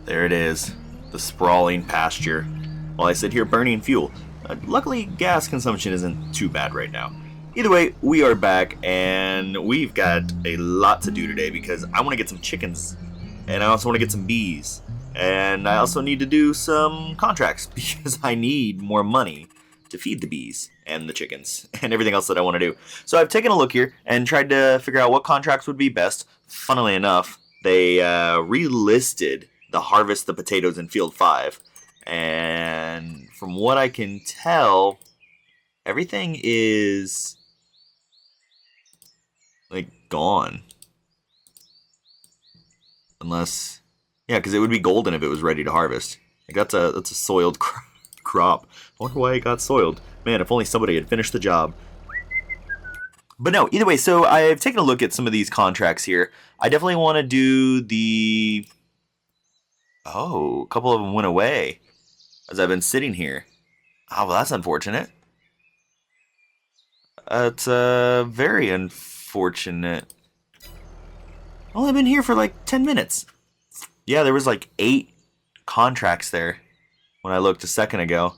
There it is, the sprawling pasture, while I sit here burning fuel. Luckily, gas consumption isn't too bad right now. Either way, we are back, and we've got a lot to do today because I want to get some chickens, and I also want to get some bees, and I also need to do some contracts because I need more money to feed the bees and the chickens and everything else that I want to do. So I've taken a look here and tried to figure out what contracts would be best. Funnily enough, they relisted the harvest the potatoes in field 5, and from what I can tell, everything is like gone, unless, yeah, because it would be golden if it was ready to harvest. Like that's a soiled crop. I wonder why it got soiled. Man, if only somebody had finished the job. But no, either way, so I've taken a look at some of these contracts here. I definitely want to do the... Oh, a couple of them went away as I've been sitting here. Oh, well, that's unfortunate. It's very unfortunate. I've only been here for like 10 minutes. Yeah, there was like 8 contracts there when I looked a second ago.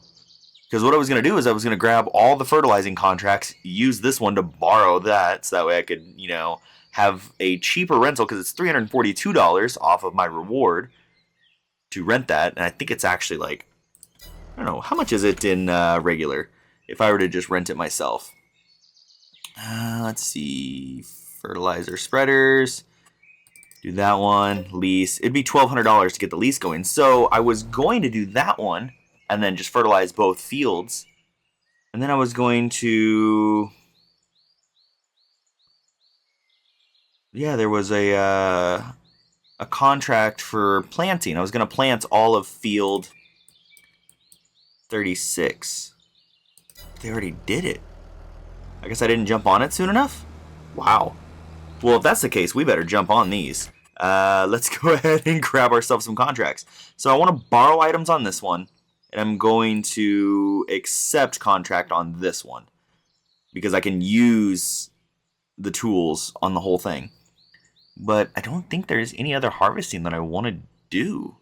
Because what I was going to do is I was going to grab all the fertilizing contracts, use this one to borrow that, so that way I could, you know, have a cheaper rental, because it's $342 off of my reward to rent that. And I think it's actually like, I don't know, how much is it in regular if I were to just rent it myself? Let's see, fertilizer spreaders, do that one, lease. It'd be $1,200 to get the lease going. So I was going to do that one and then just fertilize both fields. And then I was going to... Yeah, there was a contract for planting. I was going to plant all of field 36. They already did it. I guess I didn't jump on it soon enough? Wow. Well, if that's the case, we better jump on these. Let's go ahead and grab ourselves some contracts. So I want to borrow items on this one. And I'm going to accept contract on this one, because I can use the tools on the whole thing. But I don't think there's any other harvesting that I want to do.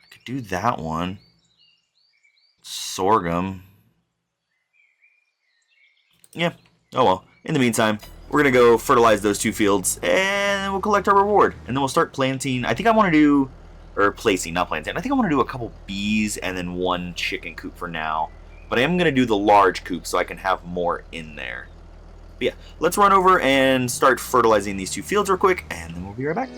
I could do that one. Sorghum. Yeah. Oh well. In the meantime, we're going to go fertilize those 2 fields, and we'll collect our reward. And then we'll start planting. I think I want to do... Or placing, not planting. I think I want to do a couple bees and then 1 chicken coop for now. But I am going to do the large coop so I can have more in there. But yeah, let's run over and start fertilizing these 2 fields real quick, and then we'll be right back.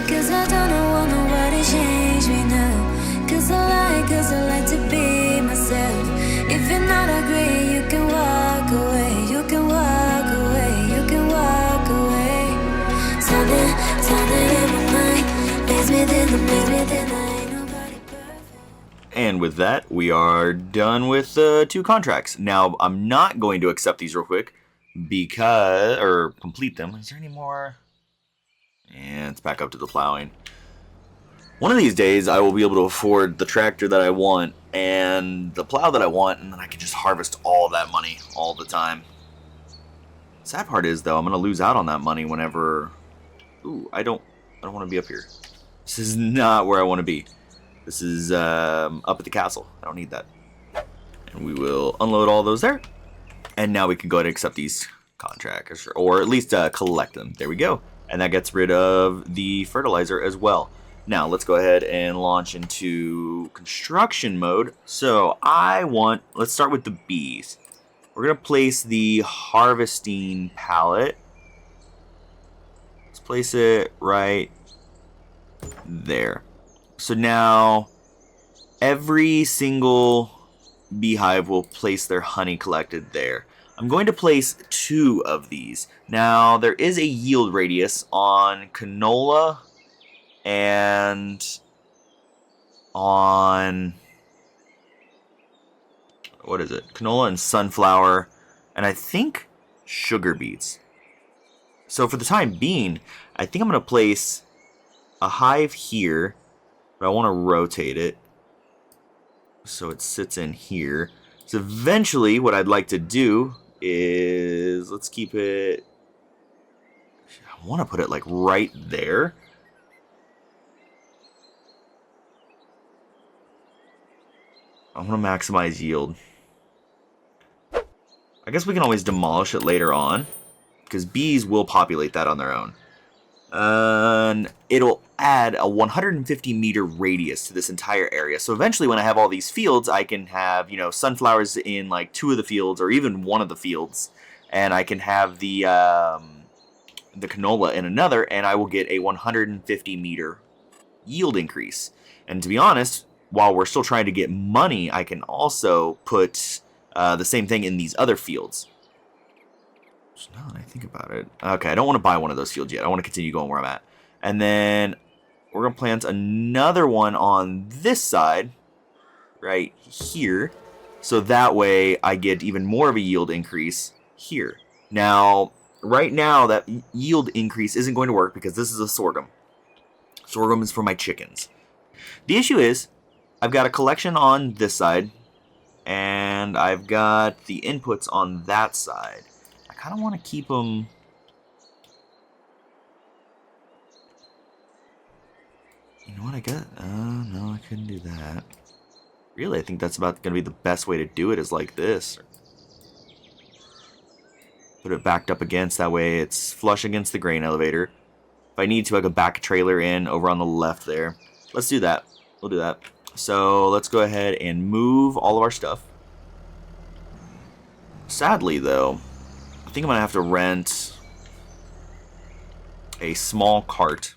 Cause I don't want nobody change me now. Cause I like to be myself. If you're not agree, you can walk away. You can walk away. You can walk away. Something in my mind makes me think I ain't nobody perfect. And with that, we are done with the 2 contracts. Now, I'm not going to accept these real quick because, or complete them. Is there any more? Yeah, it's back up to the plowing. One of these days, I will be able to afford the tractor that I want and the plow that I want, and then I can just harvest all that money all the time. Sad part is, though, I'm going to lose out on that money whenever... Ooh, I don't want to be up here. This is not where I want to be. This is up at the castle. I don't need that. And we will unload all those there. And now we can go ahead and accept these contracts, or at least collect them. There we go. And that gets rid of the fertilizer as well. Now, let's go ahead and launch into construction mode. So, let's start with the bees. We're going to place the harvesting pallet. Let's place it right there. So now, every single beehive will place their honey collected there. I'm going to place 2 of these. Now, there is a yield radius on canola and on, what is it? Canola and sunflower, and I think sugar beets. So for the time being, I think I'm going to place a hive here, but I want to rotate it so it sits in here. So eventually what I'd like to do is, let's keep it, I want to put it like right there. I want to maximize yield. I guess we can always demolish it later on, because bees will populate that on their own. It'll add a 150 meter radius to this entire area. So eventually when I have all these fields, I can have, sunflowers in like 2 of the fields or even 1 of the fields. And I can have the canola in another, and I will get a 150 meter yield increase. And to be honest, while we're still trying to get money, I can also put the same thing in these other fields. So now that I think about it, okay, I don't want to buy one of those fields yet. I want to continue going where I'm at. And then we're going to plant another one on this side, right here. So that way I get even more of a yield increase here. Now, right now that yield increase isn't going to work because this is a sorghum. Sorghum is for my chickens. The issue is I've got a collection on this side and I've got the inputs on that side. I kind of want to keep them. You know what I got? No, I couldn't do that. Really, I think that's about going to be the best way to do it is like this. Put it backed up against, that way it's flush against the grain elevator. If I need to, I could back a trailer in over on the left there. Let's do that. We'll do that. So let's go ahead and move all of our stuff. Sadly, though, I think I'm going to have to rent a small cart.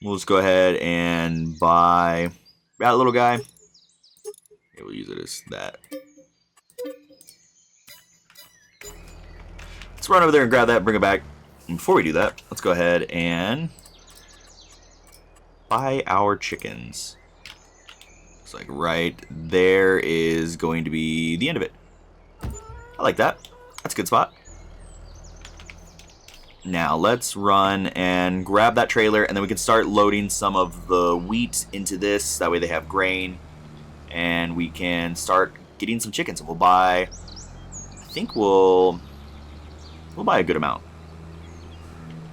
We'll just go ahead and buy that little guy. Okay, we'll use it as that. Let's run over there and grab that and bring it back. And before we do that, let's go ahead and buy our chickens. Looks like right there is going to be the end of it. I like that. That's a good spot. Now let's run and grab that trailer, and then we can start loading some of the wheat into this. That way they have grain, and we can start getting some chickens. And we'll buy, I think we'll buy a good amount.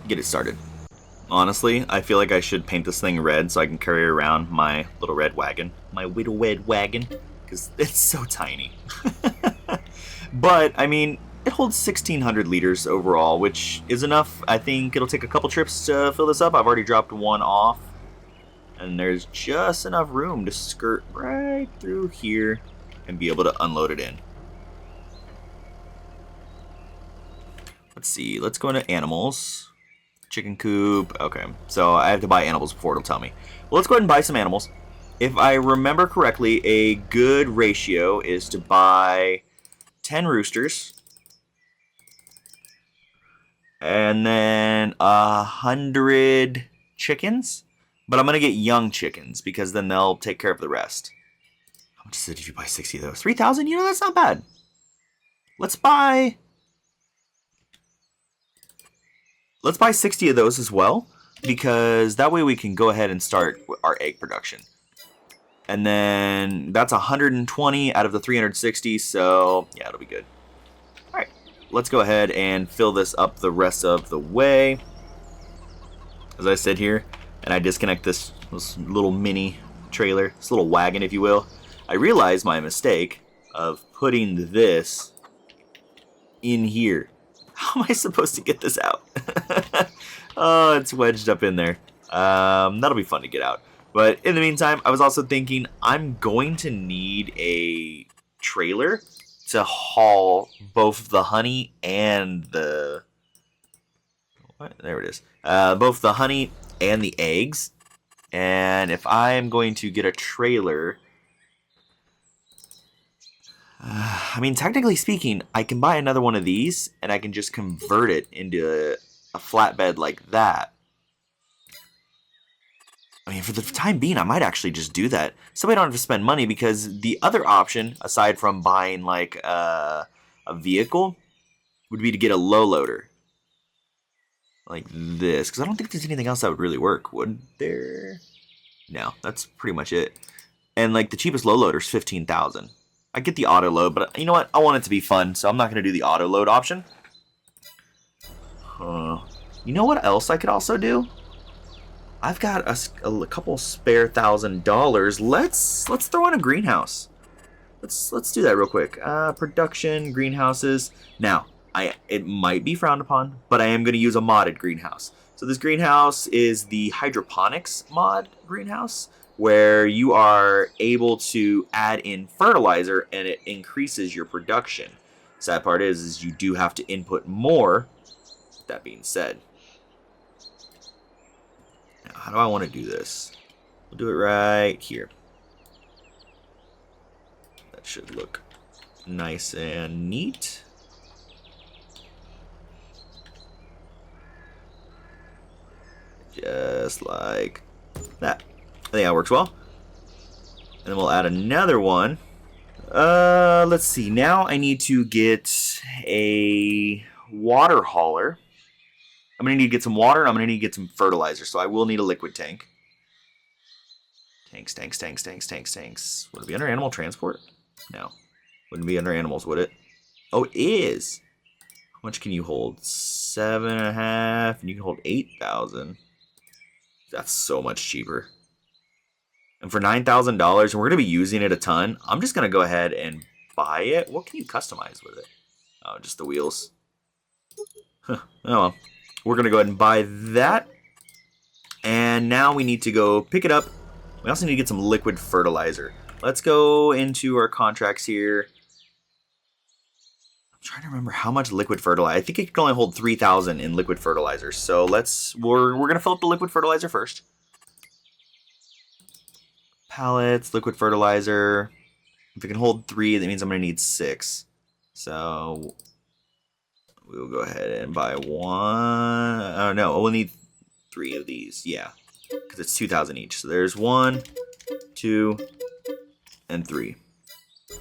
Get it started. Honestly, I feel like I should paint this thing red so I can carry around my little red wagon. My little red wagon. Because it's so tiny. But, I mean, it holds 1,600 liters overall, which is enough. I think it'll take a couple trips to fill this up. I've already dropped one off. And there's just enough room to skirt right through here and be able to unload it in. Let's see. Let's go into animals. Chicken coop. Okay. So I have to buy animals before it'll tell me. Well, let's go ahead and buy some animals. If I remember correctly, a good ratio is to buy 10 roosters. And then 100 chickens. But I'm going to get young chickens because then they'll take care of the rest. How much is it if you buy 60 of those? 3,000? You know, that's not bad. Let's buy 60 of those as well, because that way we can go ahead and start our egg production. And then that's 120 out of the 360, so yeah, it'll be good. All right, let's go ahead and fill this up the rest of the way. As I said here, and I disconnect this little mini trailer, this little wagon, if you will, I realized my mistake of putting this in here. How am I supposed to get this out? Oh, it's wedged up in there. That'll be fun to get out. But in the meantime, I was also thinking I'm going to need a trailer to haul both the honey and the... What? There it is. Both the honey and the eggs. And if I'm going to get a trailer... I mean, technically speaking, I can buy another one of these, and I can just convert it into a flatbed like that. I mean, for the time being, I might actually just do that. So I don't have to spend money, because the other option, aside from buying, like, a vehicle, would be to get a low loader. like this, because I don't think there's anything else that would really work, would there? No, that's pretty much it. And like the cheapest low loader is 15,000. I get the auto load, but you know what? I want it to be fun, so I'm not going to do the auto load option. You know what else I could also do? I've got a couple spare $1,000. Let's throw in a greenhouse. Let's do that real quick. Production greenhouses. Now, it might be frowned upon, but I am going to use a modded greenhouse. So this greenhouse is the hydroponics mod greenhouse, where you are able to add in fertilizer and it increases your production. Sad part is you do have to input more. That being said, now how do I want to do this? We'll do it right here. That should look nice and neat. Just like that. I think that works well. And then we'll add another one. Let's see. Now I need to get a water hauler. I'm going to need to get some water, and I'm going to need to get some fertilizer. So I will need a liquid tank. Tanks. Would it be under animal transport? No. Wouldn't be under animals, would it? Oh, it is. How much can you hold? 7.5. And you can hold 8,000. That's so much cheaper. And for $9,000, and we're going to be using it a ton, I'm just going to go ahead and buy it. What can you customize with it? Oh, just the wheels. Huh. Oh, well. We're going to go ahead and buy that. And now we need to go pick it up. We also need to get some liquid fertilizer. Let's go into our contracts here. I'm trying to remember how much liquid fertilizer. I think it can only hold 3,000 in liquid fertilizer. So we're going to fill up the liquid fertilizer first. Pallets, liquid fertilizer. If it can hold 3, that means I'm going to need 6. So we'll go ahead and buy one. Oh no, we'll need 3 of these. Yeah, because it's 2,000 each. So there's 1, 2, and 3. All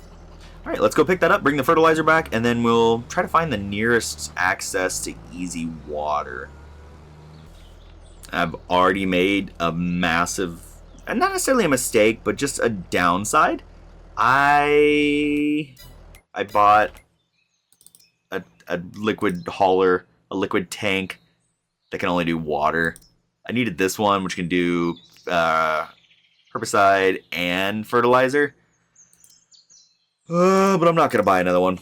right, let's go pick that up, bring the fertilizer back, and then we'll try to find the nearest access to easy water. I've already made a massive, and not necessarily a mistake, but just a downside. I bought a liquid hauler, a liquid tank that can only do water. I needed this one, which can do herbicide and fertilizer. But I'm not going to buy another one.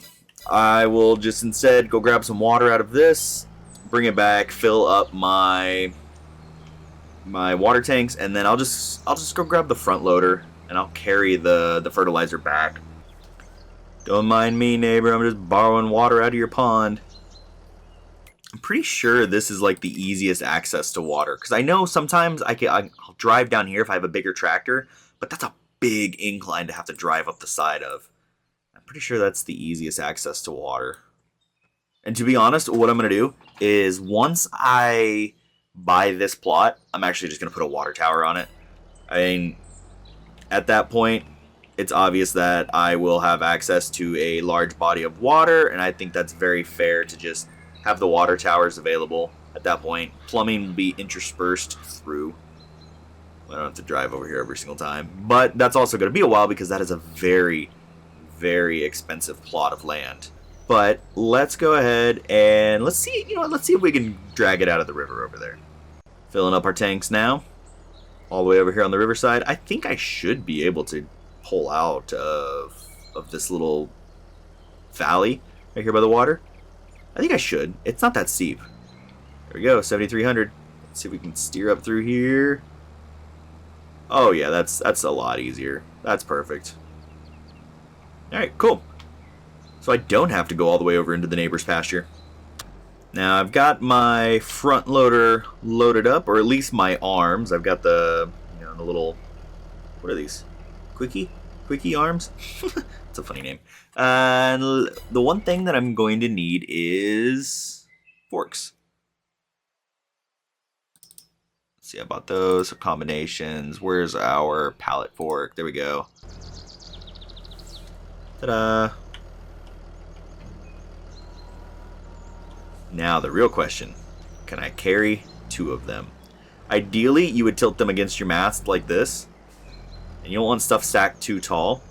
I will just instead go grab some water out of this, bring it back, fill up my water tanks, and then I'll just go grab the front loader and I'll carry the fertilizer back. Don't mind me, neighbor. I'm just borrowing water out of your pond. I'm pretty sure this is like the easiest access to water, because I know sometimes I'll drive down here if I have a bigger tractor, but that's a big incline to have to drive up the side of. I'm pretty sure that's the easiest access to water. And to be honest, what I'm going to do is once I buy this plot, I'm actually just going to put a water tower on it. I mean, at that point, it's obvious that I will have access to a large body of water, and I think that's very fair to just have the water towers available at that point. Plumbing will be interspersed through. I don't have to drive over here every single time. But that's also going to be a while because that is a very, very expensive plot of land. But let's go ahead and let's see if we can drag it out of the river over there. Filling up our tanks now. All the way over here on the riverside. I think I should be able to pull out of this little valley right here by the water. I think I should. It's not that steep. There we go, 7,300. Let's see if we can steer up through here. Oh yeah, that's a lot easier. That's perfect. Alright, cool. So I don't have to go all the way over into the neighbor's pasture. Now I've got my front loader loaded up, or at least my arms. I've got the little, what are these? Quickie arms? It's a funny name. And the one thing that I'm going to need is forks. Let's see, I bought those combinations. Where's our pallet fork? There we go. Ta-da! Now the real question. Can I carry 2 of them? Ideally, you would tilt them against your mast like this. And you don't want stuff stacked too tall.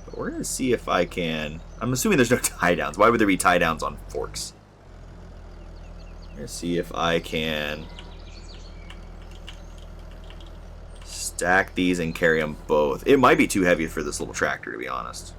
But we're going to see if I can... I'm assuming there's no tie downs. Why would there be tie downs on forks? I'm going to see if I can stack these and carry them both. It might be too heavy for this little tractor, to be honest.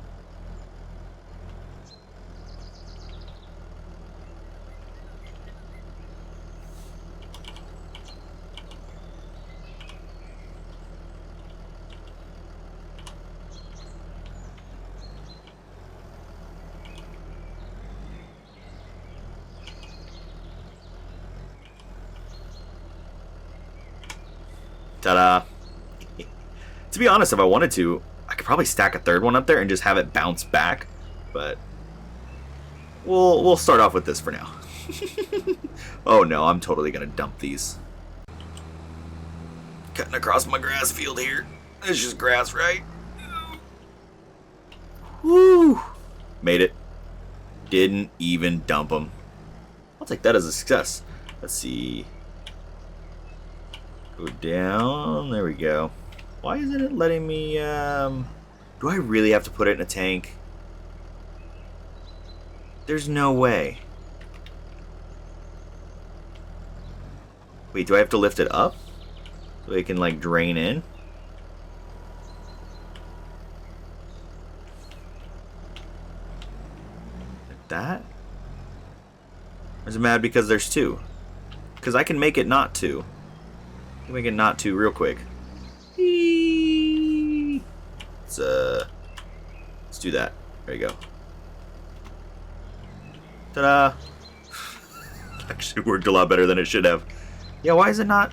Ta-da. To be honest, if I wanted to, I could probably stack a 3rd one up there and just have it bounce back. But we'll start off with this for now. Oh no, I'm totally gonna dump these. Cutting across my grass field here. It's just grass, right? Woo! Made it. Didn't even dump them. I'll take that as a success. Let's see. Go down. There we go. Why isn't it letting me, do I really have to put it in a tank? There's no way. Wait, do I have to lift it up? So it can, like, drain in? Like that? Or is it mad because there's 2? Because I can make it not 2. I can make it not 2 real quick. Let's do that. There you go. Ta-da! Actually worked a lot better than it should have. Yeah, why is it not?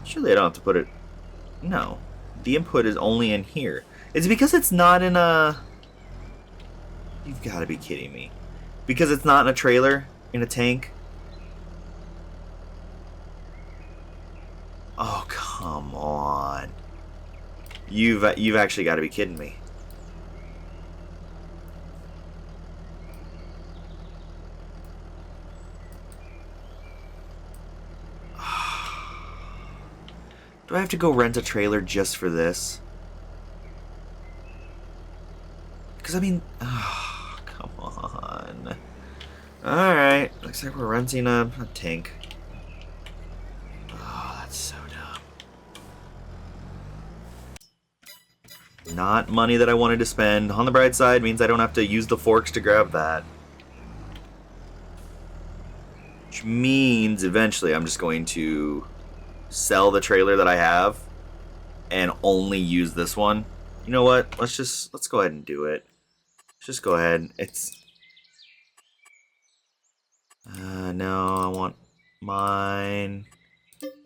Surely I don't have to put it... No. The input is only in here. It's because it's not in a... You've got to be kidding me. Because it's not in a trailer, in a tank. Oh, come on. You've actually got to be kidding me. Do I have to go rent a trailer just for this? Because, I mean... Oh, come on. Alright. Looks like we're renting a tank. Oh, that's so dumb. Not money that I wanted to spend. On the bright side means I don't have to use the forks to grab that. Which means eventually I'm just going to sell the trailer that I have and only use this one. You know what? Let's go ahead and do it. Let's just go ahead. It's no, I want mine.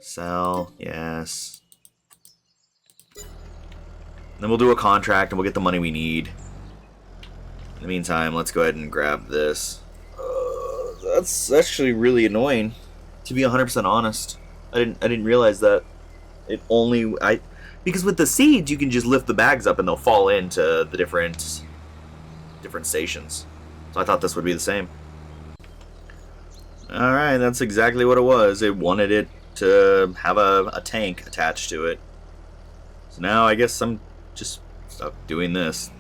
Sell, yes. Then we'll do a contract and we'll get the money we need. In the meantime, let's go ahead and grab this. That's actually really annoying, to be 100% honest. I didn't realize that it only because with the seeds you can just lift the bags up and they'll fall into the different stations. So I thought this would be the same. All right, that's exactly what it was. It wanted it to have a tank attached to it. So now I guess I'm just stuck doing this.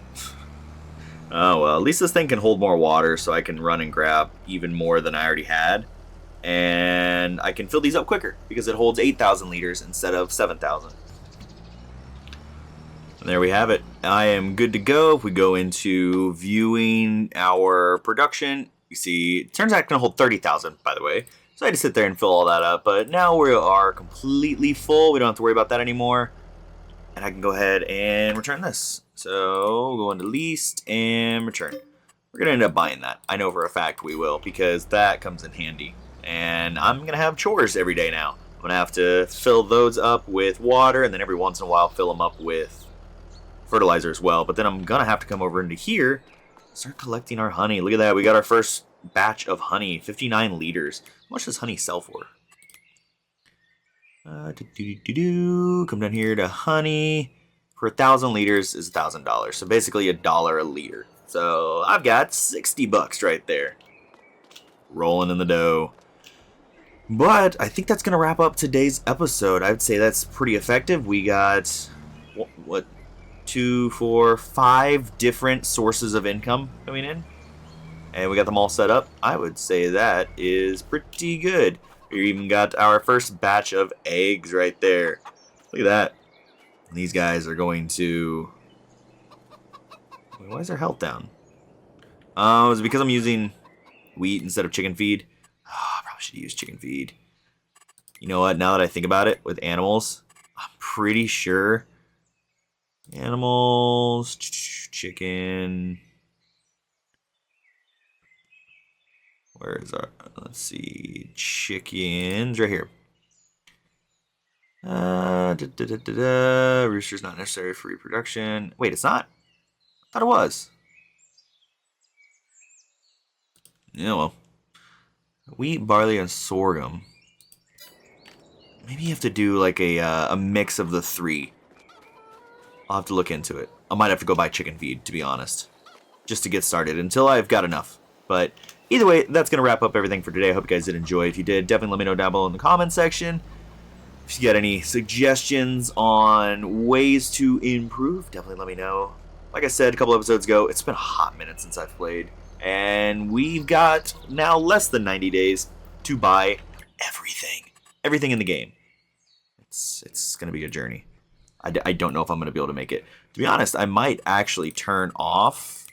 Oh well, at least this thing can hold more water, so I can run and grab even more than I already had. And I can fill these up quicker because it holds 8,000 liters instead of 7,000. And there we have it. I am good to go. If we go into viewing our production, you see it turns out it's going to hold 30,000, by the way. So I had to sit there and fill all that up. But now we are completely full. We don't have to worry about that anymore. And I can go ahead and return this. So go into leased and return. We're going to end up buying that. I know for a fact we will because that comes in handy. And I'm going to have chores every day now. I'm going to have to fill those up with water and then every once in a while fill them up with fertilizer as well. But then I'm going to have to come over into here and start collecting our honey. Look at that. We got our first batch of honey. 59 liters. How much does honey sell for? Come down here to honey. For 1,000 liters is $1,000. So basically $1 a liter. So I've got 60 bucks right there. Rolling in the dough. But I think that's going to wrap up today's episode. I would say that's pretty effective. We got, what 2, 4, 5 different sources of income coming in. And we got them all set up. I would say that is pretty good. We even got our first batch of eggs right there. Look at that. These guys are going to... Wait, why is their health down? Oh, is it because I'm using wheat instead of chicken feed? Oh, I probably should use chicken feed. You know what? Now that I think about it, with animals, I'm pretty sure... Animals... Chicken... Where is our... Let's see... Chickens... Right here. Rooster's not necessary for reproduction. Wait, it's not? I thought it was. Yeah, well. Wheat, barley, and sorghum. Maybe you have to do like a mix of the 3. I'll have to look into it. I might have to go buy chicken feed, to be honest. Just to get started, until I've got enough. But either way, that's going to wrap up everything for today. I hope you guys did enjoy. If you did, definitely let me know down below in the comments section. If you got any suggestions on ways to improve, definitely let me know. Like I said a couple episodes ago, it's been a hot minute since I've played. And we've got now less than 90 days to buy everything. Everything in the game. It's going to be a journey. I don't know if I'm going to be able to make it. To be honest, I might actually turn off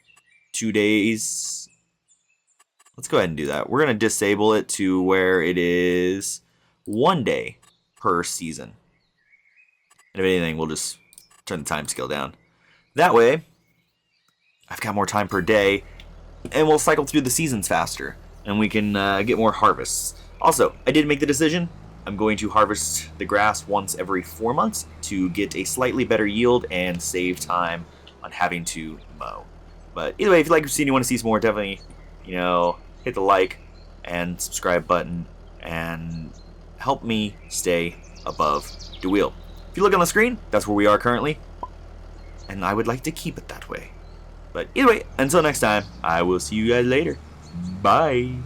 2 days. Let's go ahead and do that. We're going to disable it to where it is 1 day per season. And if anything, we'll just turn the time scale down. That way, I've got more time per day, and we'll cycle through the seasons faster, and we can get more harvests. Also, I did make the decision. I'm going to harvest the grass once every 4 months to get a slightly better yield and save time on having to mow. But either way, if you like what you see and you want to see some more, definitely, hit the like and subscribe button and help me stay above the wheel. If you look on the screen, that's where we are currently, and I would like to keep it that way. But either way, until next time, I will see you guys later. Bye.